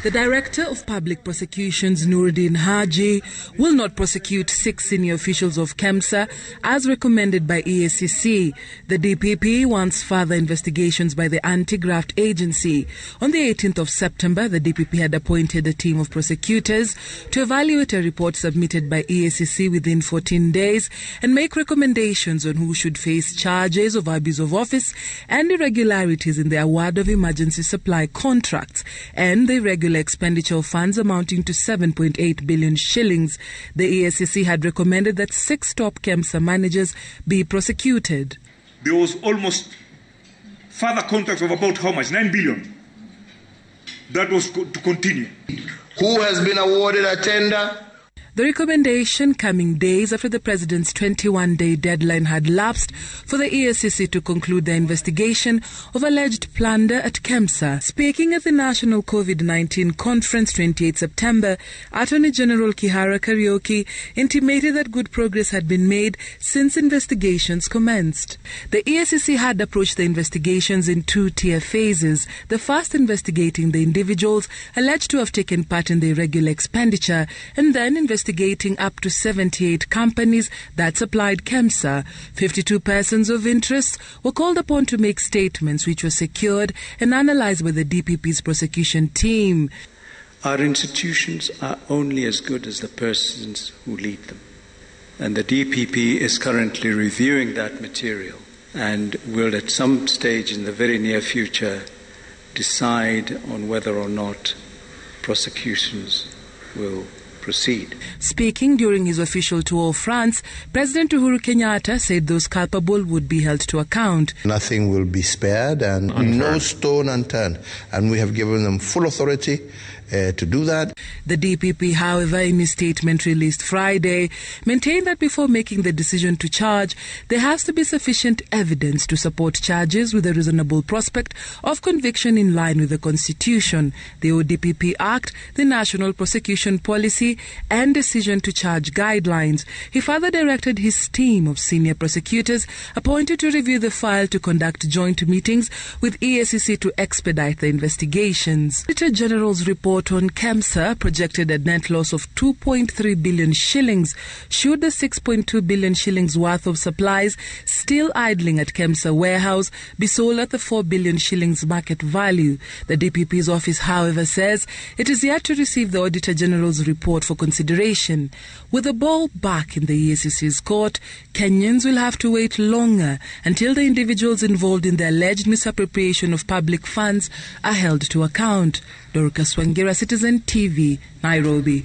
The Director of Public Prosecutions, DDP Haji, will not prosecute 6 senior officials of KEMSA as recommended by EACC. The DPP wants further investigations by the anti-graft agency. On the 18th of September, the DPP had appointed a team of prosecutors to evaluate a report submitted by EACC within 14 days and make recommendations on who should face charges of abuse of office and irregularities in the award of emergency supply contracts and the irregular expenditure of funds amounting to 7.8 billion shillings. The EACC had recommended that 6 top KEMSA managers be prosecuted. There was almost further contracts of about how much? 9 billion. That was to continue. Who has been awarded a tender? The recommendation coming days after the President's 21-day deadline had lapsed for the EACC to conclude their investigation of alleged plunder at KEMSA. Speaking at the National COVID-19 Conference 28 September, Attorney General Kihara Kariuki intimated that good progress had been made since investigations commenced. The EACC had approached the investigations in 2-tier phases, the first investigating the individuals alleged to have taken part in the irregular expenditure, and then investigating up to 78 companies that supplied KEMSA. 52 persons of interest were called upon to make statements which were secured and analyzed by the DPP's prosecution team. Our institutions are only as good as the persons who lead them. And the DPP is currently reviewing that material and will at some stage in the very near future decide on whether or not prosecutions will proceed. Speaking during his official tour of France, President Uhuru Kenyatta said those culpable would be held to account. Nothing will be spared and no stone unturned. And we have given them full authority to do that. The DPP, however, in his statement released Friday, maintained that before making the decision to charge, there has to be sufficient evidence to support charges with a reasonable prospect of conviction in line with the Constitution, the ODPP Act, the National Prosecution Policy, and Decision to Charge Guidelines. He further directed his team of senior prosecutors appointed to review the file to conduct joint meetings with EACC to expedite the investigations. Auditor General's report on KEMSA projected a net loss of 2.3 billion shillings should the 6.2 billion shillings worth of supplies still idling at KEMSA warehouse be sold at the 4 billion shillings market value. The DPP's office, however, says it is yet to receive the Auditor General's report for consideration. With the ball back in the EACC's court, Kenyans will have to wait longer until the individuals involved in the alleged misappropriation of public funds are held to account. Dorcas Wangira, Citizen TV, Nairobi.